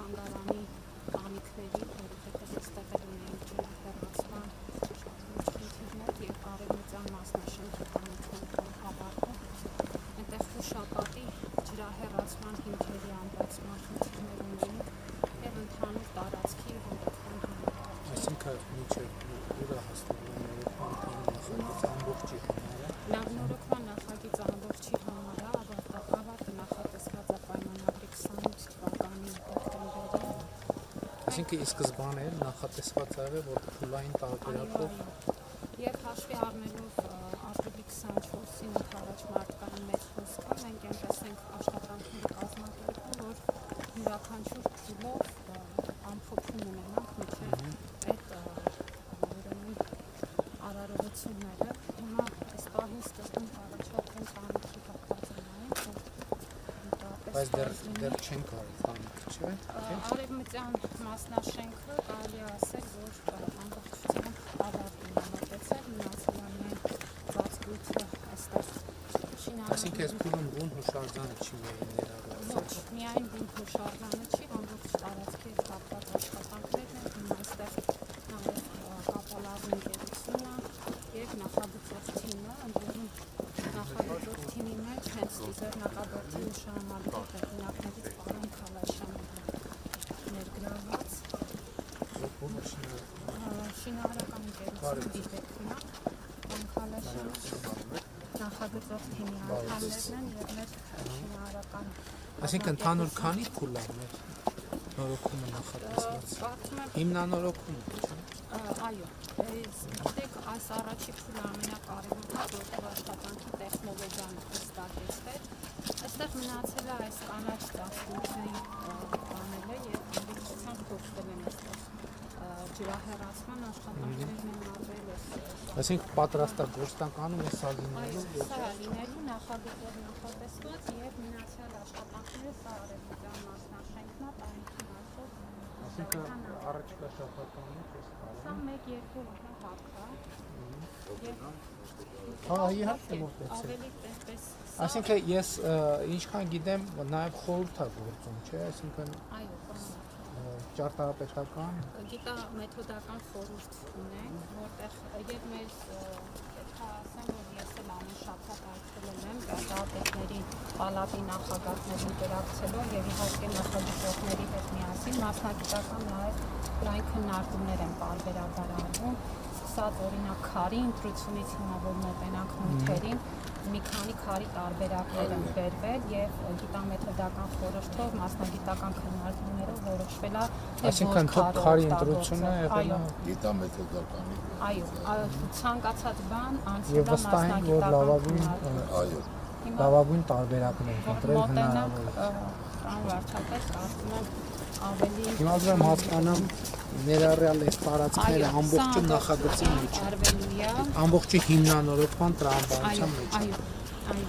թանգարանի տանիքների, որովհետև այստեղ էլ ունենք ջրահեռացման շատ լուրջ խնդիրներ եւ արևմտյան մասնաշենքի տանիքներն հավաքում։ Այնտեղ շապատի ջրահեռացման հիմքերի ամրացման խնդիրներ ունենք եւ ընդհանուր տարածքի ռոռոքման համար։ Այսինքն միջև ուրա հասնելու նախագիծ ամբողջի համար նորոգման նախագիծ ամբողջի համար ավարտը նախատեսված է պայմանագրի 28 թվականի դեկտեմբերին։ Այսինքն ի սկզբանե նախատեսված է որ փուլային տարբերակով եւ հաշվի առնելով ապրիլի 24-ին առաջ մարտկային մեծ հոսքը մենք այնպես ենք աշխատանքները կազմակերպում որ յուրաքանչյուր փուլով ամփոփում ունենանք մինչեւ այդ ուրեմն արարողությունները հիմա այս պահին սկզբում առաջադրեն տանիքի հատվածային բայց դեռ չեն կարել տանիք, չէ՞։ Արևմտյան մասնաշենքը կարելի ասել որ ամբողջությամբ ավարտին համատեցել մնացել ամեն ծածկույթը այստեղ շինարարական։ Այսինքն այս փուլում բուն հուշարձանը չի Ոչ, միայն բուն հուշարձանը չի, ամբողջ տարածքի հետ կապված աշխատանքներն են, հիմա այստեղ նաև կապալառու ընկերությունը եւ նախագծող թիմը, ընդհանուր նախագծող թիմի մեջ հենց ձեռնարկաբերդի նշանալի հեղինակներից պարոն Քալաշյանը ներգրավված շինարարական ընկերությունը դիտեկնա պարոն Քալաշյանը նախագծող թիմի անդամներն են եւ մեր շինարարական Այսինքն ընդհանուր քանի փուլ է մեր նորոգումը նախատեսված։ Հիմնանորոգումը, չէ՞։ Այո, գիտեք, այս առաջի փուլը ամենակարևորն է, որտեղ աշխատանքի տեխնոլոգիան հստակեցվեց։ Այստեղ մնացել է այս կանաչ ծածկույթի բանելը եւ ամբողջությամբ փոխվել են այստեղ ջրահեռացման աշխատանքներն են արվել այս։ Այսինքն պատրաստագործնականում է սա լինելու։ Այո, սա լինելու նախագծով նախատեսված եւ մնացյալ աշխատանքները սա արևմտյան մասնաշենքն է, տանիքի մասով։ Այսինքն առաջկա շաբաթվանից Սա 1-2 հապ է։ Հա, իհարկե մոտեցել։ Ավելի պես Այսինքն ես ինչքան գիտեմ նաև խորհուրդ է գործում, չէ՞, այսինքն այո, ճարտարապետական գիտամեթոդական խորհուրդ ունենք, որտեղ եւ մեր պետք է ասեմ, որ ես էլ ամեն շաբաթ այցելել եմ ճարտարապետների պալատի նախագահներին ինտերակցելով եւ իհարկե նախագծողների հետ միասին մասնագիտական նաև լայն քննարկումներ են պարբերաբար արվում, սկսած օրինակ քարի ընտրությունից հիմա որ մոտենանք նյութերին մի քանի քարի տարբերակներ են բերվել եւ գիտամեթոդական խորհրդով մասնագիտական քննարկումներով որոշվել է Այսինքն քարի ընտրությունը եղել է գիտամեթոդականի այո ցանկացած բան անցել եւ վստահ եմ որ այո լավագույն տարբերակներ ընտրել հնարավոր է Պարոն վարչապետ, կարծում եմ ավելի Հիմա ուզում եմ հասկանամ ներառյալ այս տարածքները ամբողջը նախագծի մեջ ամբողջի հիմնանորոգման տրամաբանության մեջ այո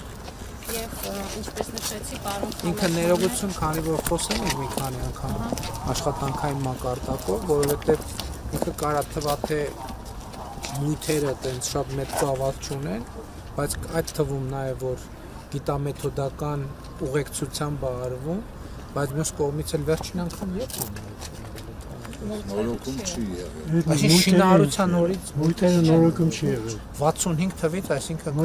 եւ ինչպես նշեցի պարոն ինքը ներողություն քանի որ խոսում ենք մի քանի անգամ աշխատանքային մակարդակով որովհետեւ ինքը կարա թվա թե նյութերը տենց շատ մեծ ծավալ չունեն բայց այդ թվում նաեւ որ գիտամեթոդական ուղեկցությամբ արվում բայց մյուս կողմից էլ վերջին անգամ երբ նորոգում չի եղել Այսինքն շինարարության օրից նյութերը նորոգում չի եղել 65 թվից, այսինքն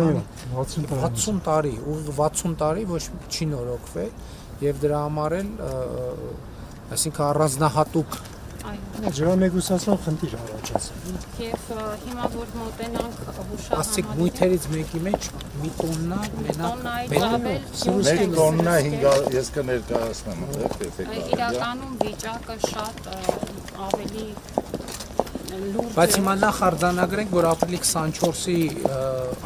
60 տարի ու 60 տարի ոչ չի նորոգվել եւ դրա համար էլ այսինքն առանձնահատուկ ջրամեկուսացման խնդիր առաջացել եւ հիմա որ մոտենանք Ասիկ նյութերից մեկի մեջ մի տոննա մեկ տոննա 5 ես կներկայացնեմ եթե իրականում վիճակը շատ ավելի Բայց հիմա նախ արձանագրենք, որ ապրիլի 24-ի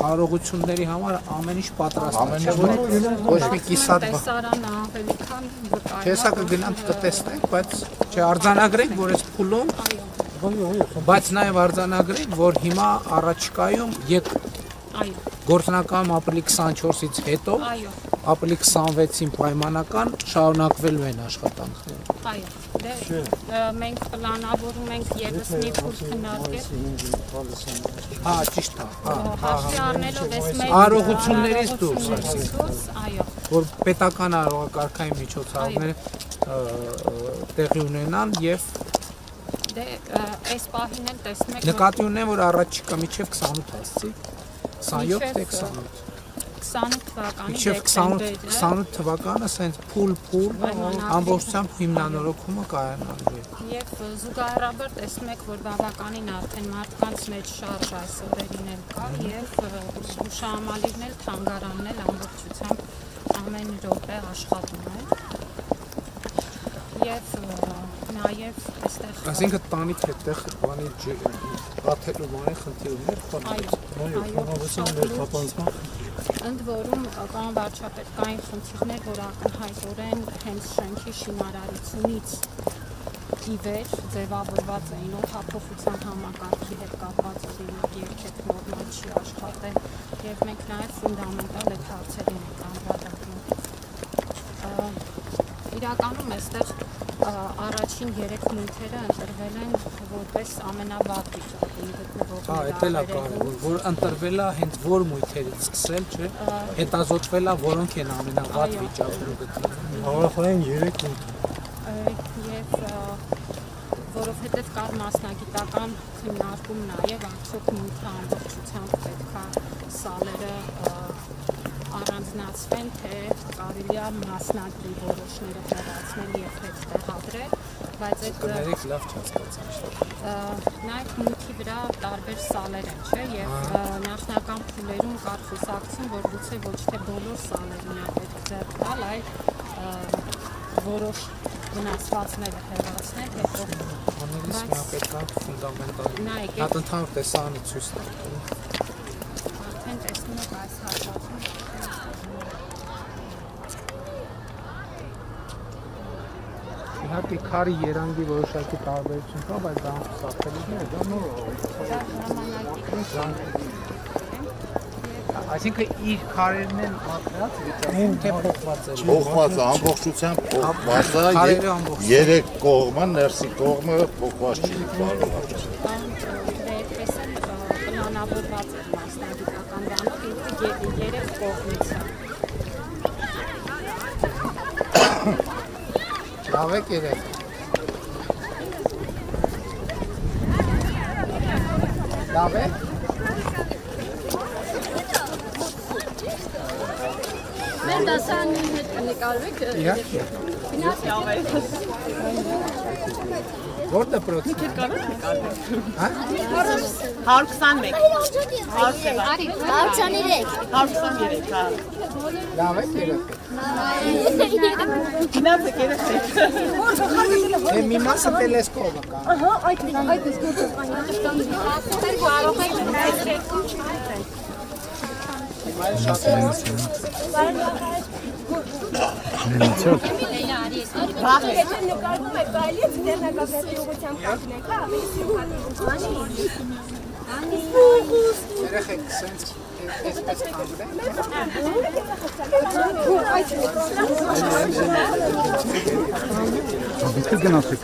արարողությունների համար ամեն ինչ պատրաստ է, ոչ մի կիսատ բան։ Տեսարանը ավելի քան վկայում։ Հեսա կգնանք կտեսնենք, բայց չարձանագրենք, որ այս փուլում, բայց նաև արձանագրենք, որ հիմա առաջիկայում գործնական ապրիլի 24-ից հետո, ապրիլի 26-ին պայմանական շարունակվելու են աշխատանքները։ Այո, դե մենք պլանավորում ենք եւս մի փուլ քննարկել։ Հա, ճիշտ է։ Հաշվի առնելով այս մեր Արարողություններից դուրս, այո, որ պետական արարողակարգային միջոցառումները տեղի ունենան եւ դե այս պահին էլ տեսնում եք նկատի ունեմ, որ առաջիկա միջև 28 հասցի, 27 թե 28 թվականի Մինչև 28 թվականը սենց փուլ ամբողջությամբ հիմնանորոգումը կայանալու է։ Եվ զուգահեռաբար տեսնում եք, որ բավականին արդեն մարդկանց մեջ շարժ այս օրերին էլ կա եւ հուշահամալիրն էլ թանգարանն էլ ամբողջությամբ ամեն րոպե աշխատում է։ Եվ նաեւ այստեղ Այսինքն տանիք հետեղ բանի աթելու բանի խնդիրներ Ընդ որում կան վարչապետ կային խնդիրներ, որ ակնհայտորեն հենց շենքի շինարարությունից ի վեր ձևավորված էին օդափոխության համակարգի հետ կապված երբեք նորմալ չի աշխատել եւ մենք նաեւ ֆունդամենտալ այդ հարցերին ենք անդրադառնում։ Իրականում այստեղ առաջին 3 նյութերը ընտրվել են որպես ամենավատ վիճակում գտնվող։ Հա, դա էլ է կարևոր, որ ընտրվել է հենց որ մույթերից սկսել, չէ՞, հետազոտվել է որոնք են ամենավատ վիճակում գտնվում։ Հավաքային 3 նյութ։ Եվ որովհետև կար մասնագիտական քննարկում նաև արդյոք նյութը ամբողջությամբ պետքա սալերը առանձնացվեն, թե կարելի է մասնագի որոշները տեղացնել եւ հետ տեղադրել, բայց այդ կներեք լավ չհասկացա։ Նաև նյութի վրա տարբեր սալեր են, չէ, եւ նախնական փուլերում կար խուսակցություն, որ գուցե ոչ թե բոլոր սալերին է պետք ձեռք տալ, այլ որոշ վնասվածքները հեռացնել, հետո Անելիս միա պետք է ֆունդամենտալ։ Հատ ընդհանուր տեսարանը ցույց տալ։ Արդեն տեսնում եք այս հատվածում։ Իհարկե քարի երանգի որոշակի տարբերություն կա, բայց դա սարքելիքներ դա նոր Այսինքն իր քարերն են մատրած, թե փոխված են։ Փոխված է, ամբողջությամբ փոխված է, եւ 3 կողմը, ներսի կողմը փոխված չի կարող։ Դեպս էլ պլանավորված է մասնագիտական բանով, ինքը 3 կողմից է։ Լավ եք երեք։ Լավ է։ Մեր դասարանին հետ նկարվեք։ Իհարկե։ Որ դպրոցն է։ Հա? 121 123 123 հա Լավ եք երեք։ Գնաց եկեք Է մի մասը տելեսկոպ կա։ Ահա, այդ էս Կարող եք նկարվում է կարելի է ձեռնարկատի ուղղությամբ կապնեք, հա, ավելի Երեխեք սենց այսպես կանգնեք։ Դուք գնացեք։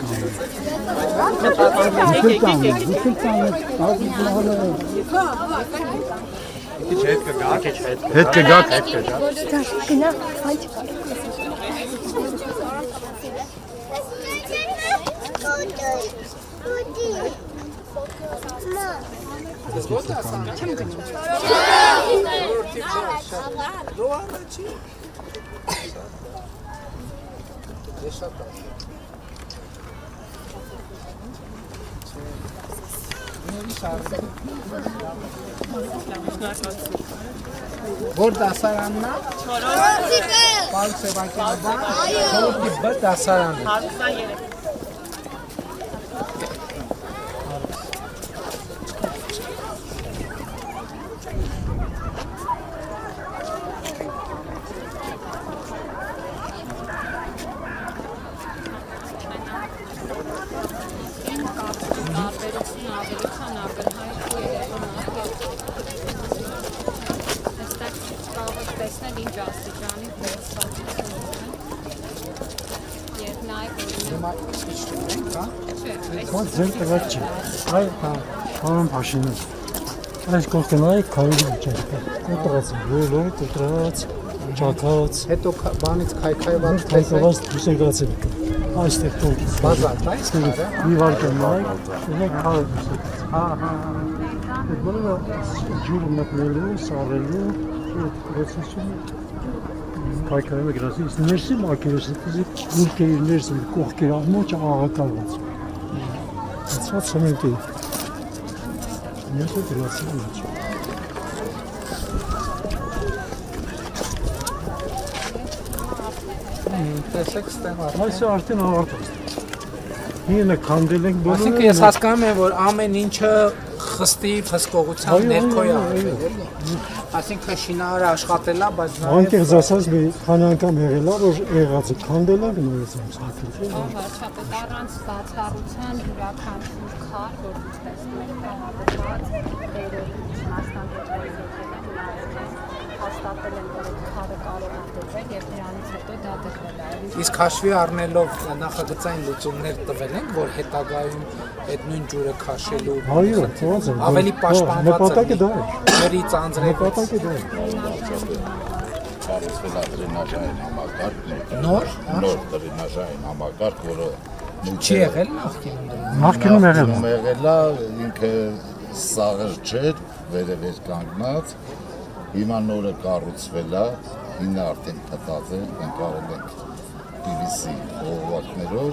Հետ կգաք։ գնա, այդ Չեմ գնում։ Դուանը չի։ Եշատա։ Որ դասարանն է։ Պարկ Սևակյանն է։ Խորհրդի բ դասարանն է։ 123 տարբերությունը ավելի քան ակնհայտ երևում է։ Այստեղ կարող եք տեսնել ինչ աստիճանի հոսվածություն ունեն։ Եվ նաև օրինակ հիմա իջնում ենք, հա։ Ոնց ձեր տղաք չի։ Այ պարոն Փաշինյան։ Այս կողքնայի քայլի չկա։ Կոտրած, ոլորի կոտրած, ճակած, Հետո բանից քայքայված թայքված դուսեգացել կա։ Այստեղ կողքից։ բազար, դա իսկ Ստեղ մի վարկան նայ, ունեք քայլ դուսեգաց։ Ահա։ Այդ բոլորը ջուրը մտնելու, սարելու, այդ պրոցեսը քայքայում է գրասի, իսկ ներսի մակերեսը գուրկերի ներսի կողքերի ամոճը աղակալված։ Այսպես սեմենտի։ Ներսը գրասի մեջ։ Տեսեք ստեղ առ։ Այս արդեն ավարտած։ Ինը քանդել ենք բոլորը։ Այսինքն ես հասկանում եմ, որ ամեն ինչը խստի հսկողության ներքո է արվել։ Այսինքն շինարարը աշխատել է, բայց Անկեղծ ասած մի քանի անգամ եղել է, որ եղածը քանդել ենք նորից ամսակից։ Վարչապետ առանց բացառության յուրաքանչյուր քար, որ դուք տեսնում եք տեղադրված, դերերի մասնագետների հաստատել են, որ այդ քարը կարող է դրվել եւ դրանից հետո դա դրվել է։ իսկ հաշվի առնելով նախագծային լուծումներ տվել են, որ հետագայում այդ նույն ջուրը քաշելու Այո, ոնց է։ ավելի պաշտպանված Նպատակը դա է։ ների ծանձրի Նպատակը դա է։ Կառուցվել է դրենաժային համակարգ, նոր նոր դրենաժային համակարգ, որը չի եղել նախկինում։ Նախկինում եղել է։ եղել է ինքը սաղր չէր, վերև էր կանգնած, հիմա նորը կառուցվել է, ինը արդեն փտած է, մենք արել ենք PVC խողովակներով,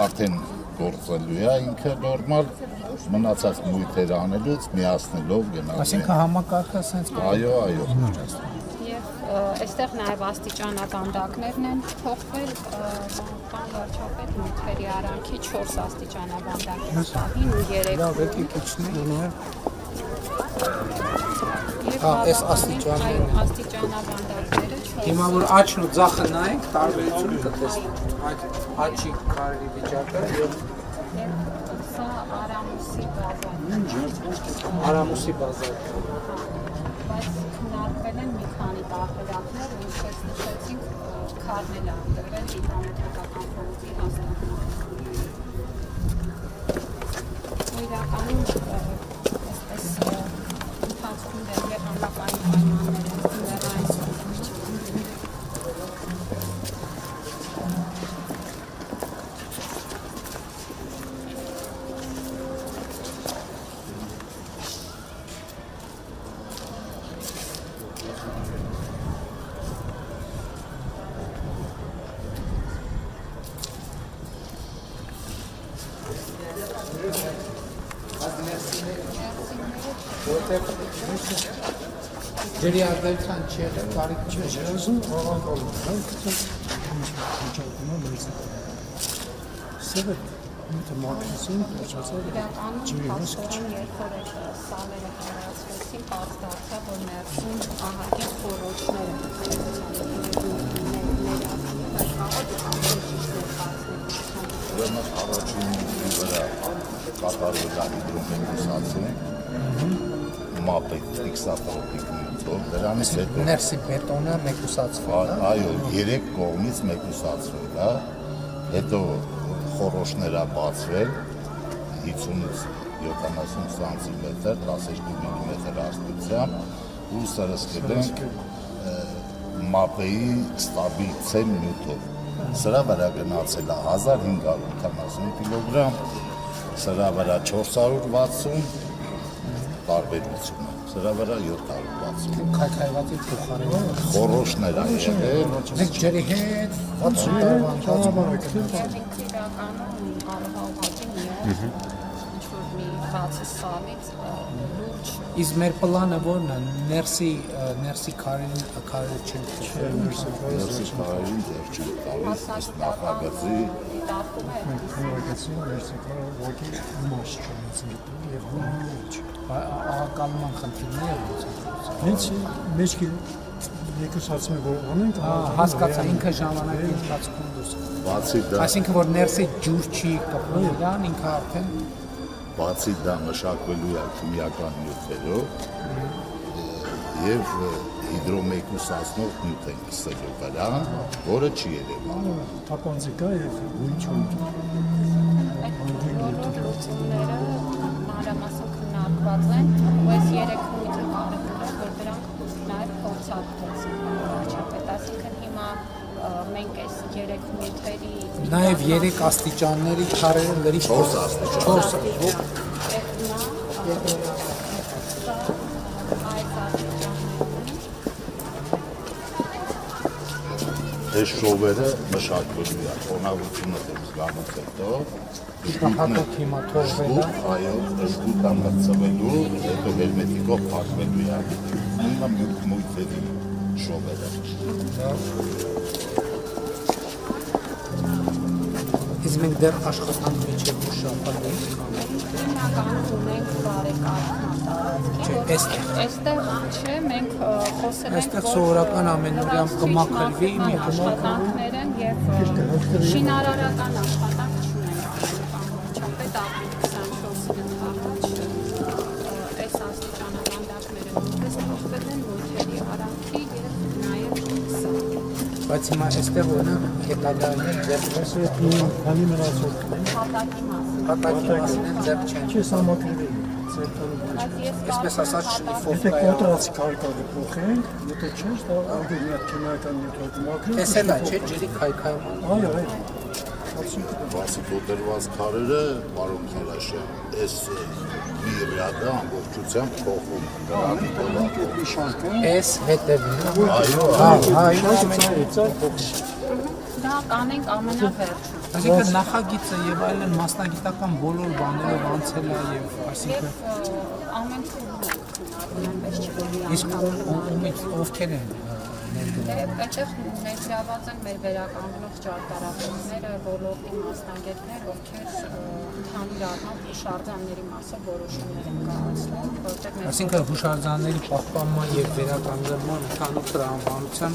արդեն գործելու է ինքը նորմալ, մնացած մույթեր անելուց միացնելով գնալու։ Այսինքն համակարգը sense Այո, Եվ այստեղ նաև աստիճանաբանդակներն են փոխվել, բան վարչապետ նյութերի արանքի 4 աստիճանաբանդակներ ստահին ու 3 լավ եկի քիչնի։ Եվ այս այո, աստիճանաբանդակները 4 Հիմա որ աչն ու ձախը նայենք, տարբերություն կտեսնենք։ Այդ աչի քարերի վիճակը եւ սա Արամուսի բազան է։ Արամուսի բազար։ Բայց քննարկվել են մի քանի տարբերակներ, ու ինչպես նշեցինք, քարն էլ անդրվել ինտերնետական փողոցի հաստատման։ Իրականում այսպես ընթացքում դեռ համակարգային պայմանները ներառային Ջրի արտադրության չի եղել, կարիք չի եղել։ Ուզում աղակալու, մենք չճակում եմ լույսը։ Սերը միտը մակրիսին պոչացել է։ իրականում փաստորեն երկրորդ սալերը հարացվեցին, պարզ դարձավ, որ ներսում ահագին խոռոչներ Ուրեմն առաջին վրա կատարվել է հիդրոմեկուսացում, մապ ֆիքսատորիկ նյութով, դրանից հետո Ներսի բետոնը մեկուսացվել է։ այո, 3 կողմից մեկուսացվել է, հետո խոռոչները բացվել 50-ից 70 սանտիմետր, 12 մմ հաստությամբ ու սրսկել են մապեի ստաբիլ ցեն նյութով։ Սրա վրա գնացել է 1580 կիլոգրամ, սրա վրա 460 տարբերությունը, սրա վրա 760։ Քայքայվածի փոխարեն։ Խոռոչներ ա եղել, Մենք ջրի հետ 60 տարվա ընթացքում իրականում կարող է ուղղակի միայն ինչ-որ մի բացի սալից լուրջ Իսկ մեր պլանը ո՞րն է։ Ներսի քարերին չի ներսի քարերին դեռ չի տալիս, իսկ նախագծի դիտարկում է Քննարկեցին վերսիկա ոգի մաս չունեցին եւ ոչ։ աղակալման խնդիրներ ոնց։ Հենց մեջքի մեկուսացումը որ անենք, Հասկացա, ինքը ժամանակի ընթացքում դուրս։ բացի դա Այսինքն որ ներսի ջուր չի կպրում իրան, ինքը արդեն մշակվելու է քիմիական նյութերով եւ հիդրոմեկուսացնող նյութ են կսելու վրա, որը չի երևում։ Թափանցի կա եւ ուրիշ չունի։ Այդ գործիքները մանրամասն քննարկված են, ու այս 3 նյութը կարևոր է, որ դրանք նաև փորձարկվեցին առաջապետ, այսինքն հիմա մենք այս 3 նյութերի Նաև 3 աստիճանների քարերը լրիվ 4 աստիճան։ 4 Այս շովերը մշակվելու է, խոնավությունը դեպս գանուց հետո, հատուկ հիմա թողվելա։ այո, շկուտը մրցվելու, հետո հերմետիկով փակվելու է, հիմա մույթերի շովերը։ Իսկ մենք դեռ աշխատանք մեջ ենք ու շաբաթ ենք հիմնականում ունենք բարեկարգ այստեղ չէ, մենք խոսել ենք Այստեղ սովորական ամենօրյա կմաքրվի մի աշխատանքներ են եւ շինարարական աշխատանք չունենք անվճարապես ապրիլ 24-ին առաջ այս աստիճանավանդակները նույնպես փոխվել են ոլթերի արանքի եւ նաեւ սա Բայց հիմա այստեղ օրինակ հետագայում ձեռքս Քանի մնացող հատակի մասին հատակի մասին են ձեռք չեն չի սամակրվել։ բայց ես Այսպես ասած շլիֆով Եթե կոտրած քարկավը փոխենք, եթե չէ, դա արդեն մի հատ քիմիական նյութեր կմաքրենք։ տեսել է չէ ջրի քայքայում Այո, այո։ Բասի կոտրված քարերը, պարոն Քալաշյան, այս մի ռյադը ամբողջությամբ փոխում Էս հետևին Այո, դա կանենք ամենավերջում Այսինքն նախագիծը եւ այլն մասնագիտական բոլոր բաներով անցել է եւ այսինքն ամեն իսկ ովքեր են Այդտեղ ներգրաված են մեր վերականգնող ճարտարապետները, ոլորտի մասնագետներ, ովքեր ընդհանուր առմամբ հուշարձանների մասով որոշումներ են կայացնում, որտեղ մեր Այսինքն հուշարձանների պահպանման եւ վերականգնման ընդհանուր տրամաբանության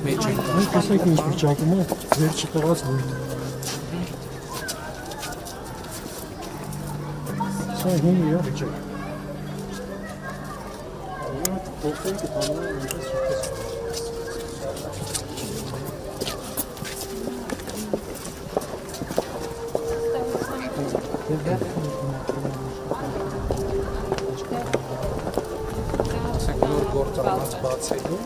մեջ են Մենք տեսեք ինչ վիճակում է վերջի տված բույնը։ Սա հին է վիճակ։ Փոխենք բանը այնպես նոր գործառույթ բացելու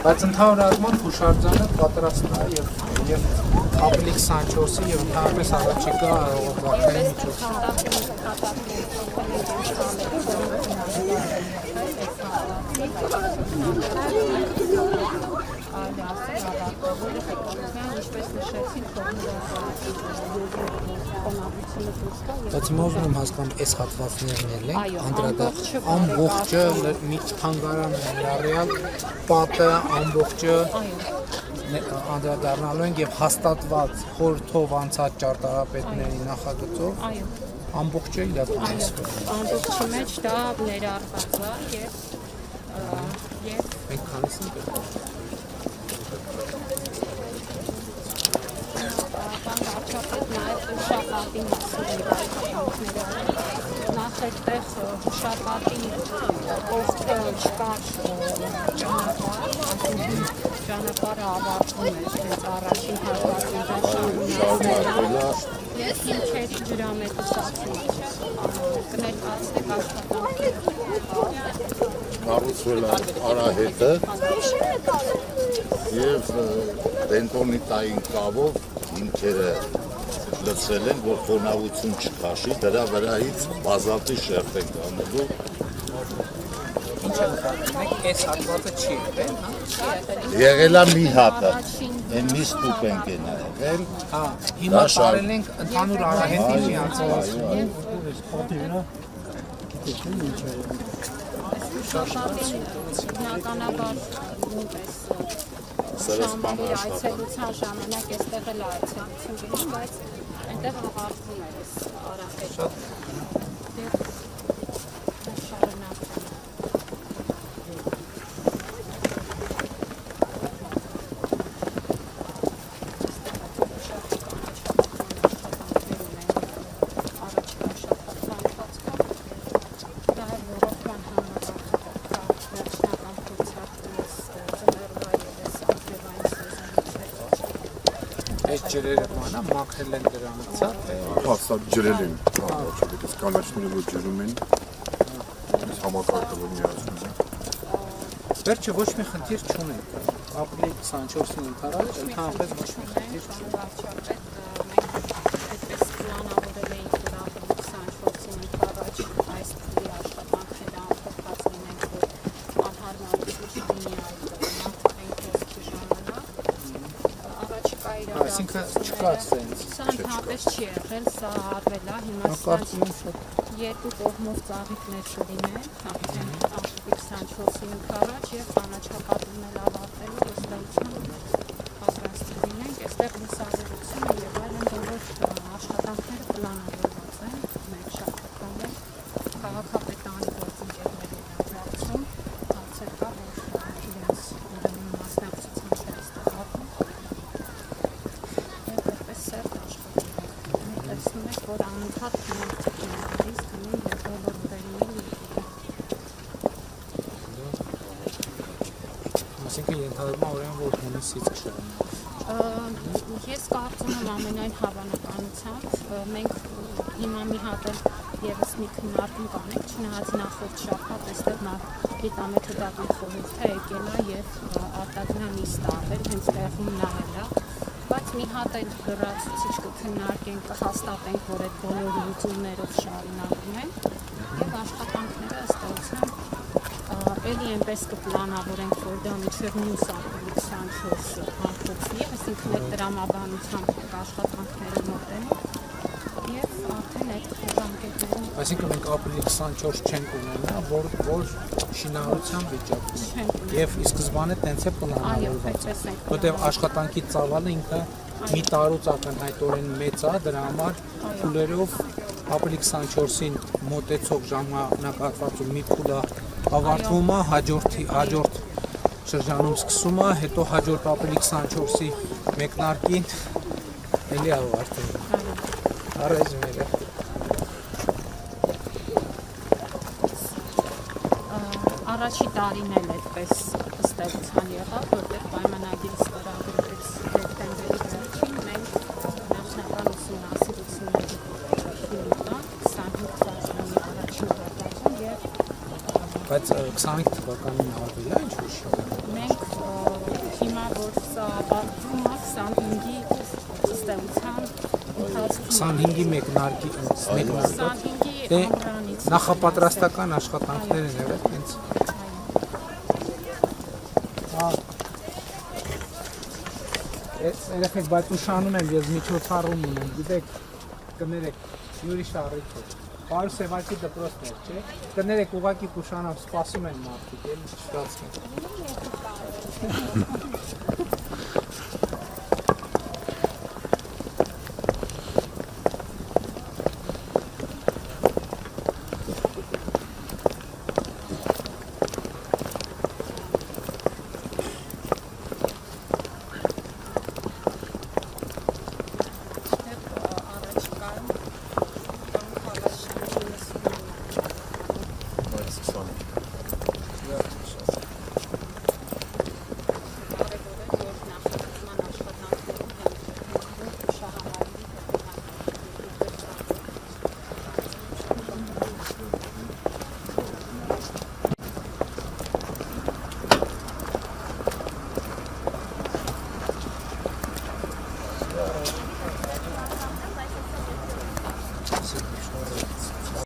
Բայց ընդհանուր առմամբ հուշարձանը պատրաստն է եւ ապրիլի 24-ի եւ ընդհանրապես առաջիկա օրվակների միջոցով Բայց հիմա ուզում եմ հասկանալ այս հատվածներն էլ են, ամբողջը մի թանգարան ներառյալ պատը ամբողջը անդրադառնալու են եւ հաստատված խորհրդով անցած ճարտարապետների նախագծով ամբողջը իրականացվում։ ամբողջի մեջ դա ներառված է եւ Մենք քանիսն ենք Առաջապետ նաև հուշապատի մասին նախ այդտեղ հուշապատի կողքը չկար ճանապարհը ավարտվում էր հենց առաջին հատվածում Ես ինչերի ջրամեկուսացում կներկայացնեք աշխատանքները կառուցվել է արահետը եւ բենտոնիտային կավով հիմքերը լցրել են, որ խոնավություն չքաշի, դրա վրայից բազալտի շերտ են կանելու։ Ինչ է նկատում այս հատվածը չի եղել, հա։ Եղել է մի հատը, այն մի ստուպենք են եղել։ Հա, հիմա տարել ենք ընդհանուր արահետի միացվածություն։ պատի վրա գիտեք ինչ է։ Շոշապին բնականաբար նույնպես շամբավի այցելության ժամանակ այստեղ էլ այցելություն գնում, բայց այնտեղ ավարտվում էր այս արահետը և շարունակվում ջրերը մանա մաքրել են դրանից, հա, թե Հա, ջրել են, այս կանաչները որ ջրում են, այս համակարգը միացնում են։ վերջը ոչ մի խնդիր չունենք, ապրիլի 24-ին ընթരാճ, ընդհանրապես ոչ մի խնդիր չունենք։ Այդպես պլանավորել էինք, որ ապրիլի 24-ին ընթരാճ այս թվի աշխատանքները ամփոփված լինենք, որ անհարմարություն չլինի այդ մարդկային խոսքի ժամանակ։ Առաջիկա իրադարձությունները Այսինքն չկա սենց։ Սա ընդհանրապես չի եղել, սա արվել է, հիմա երկու կողմով ծաղիկներ կլինեն, արդեն ապրիլի 24-ին ընթരാճ եւ կանաչապատումն էլ ավարտելու ըստեյության պատրաստ լինենք, այստեղ լուսավորությունը եւ այլն բոլոր աշխատանքները պլանավորված են մեր շարքական քաղաքապետարանի գործընկերների հանդիպում հարցեր կա, որ իրենց մասնակցության ստեղծում եւ այդպես սերտ աշխատում տեսնում եք, որ անընդհատ քննարկումներից գնում եւ բոլոր վերին Այսինքն ենթադրում եմ ուրեմն որ հունիսից կշարունակվի։ Ես կարծում եմ ամենայն հավանականությամբ մենք հիմա մի հատ եւս մի քննարկում կանենք, չնայած նախորդ շաբաթ այստեղ գիտամեթոդական խորհուրդը եկել է եւ արտադրական նիստ արվել, հենց տեղում նայել է, բայց մի հատ էլ լրացուցիչ կքննարկենք, կհաստատենք, որ այդ բոլոր լուծումներով շարունակվում են եւ աշխատանքները ըստ էության էլի այնպես կպլանավորենք, որ դա մինչև մյուս ապրիլի 24-ը ամփոփվի, այսինքն այդ տրամաբանությամբ աշխատանքները մոտենենք եւ արդեն այդ ժամկետներում Այսինքն մենք ապրիլի 24 չենք ունենա, որ շինարարության վիճակում եւ ի սկզբանե տենց է պլանավորված, որտեղ աշխատանքի ծավալը ինքը մի տարուց ակնհայտորեն մեծ է, դրա համար փուլերով ապրիլի 24-ին մոտեցող ժամանակահատվածում մի փուլը ավարտվում է, հաջորդ շրջանում սկսում է, հետո հաջորդ ապրիլի 24-ի մեկնարկին էլի ավարտվում։ Առայժմ Առաջի տարին էլ այդպես ըստ էության եղավ, որտեղ պայմանագիր ստորագրվեց դեկտեմբերի վերջին, մենք նախնական ուսումնասիրությունների շնորհիվ 25 թվականի առաջին հատվածում եւ բայց 25 թվականին արվել է ինչ-որ շփոթ։ մենք հիմա որ սա ավարտվում է 25-ի ըստ էության ընթացքում 25-ի մեկնարկի 25-ի ամռանից նախապատրաստական աշխատանքներ են եղել, հենց երեխեք, բայց ուշանում եմ, ես միջոցառում ունեմ, գիտեք, կներեք, Յուրի շարիքը, Պարու Սևակի դպրոցներ, չէ, կներեք ուղակի կուշանամ, սպասում են մարդիկ, էլ չկացնեն։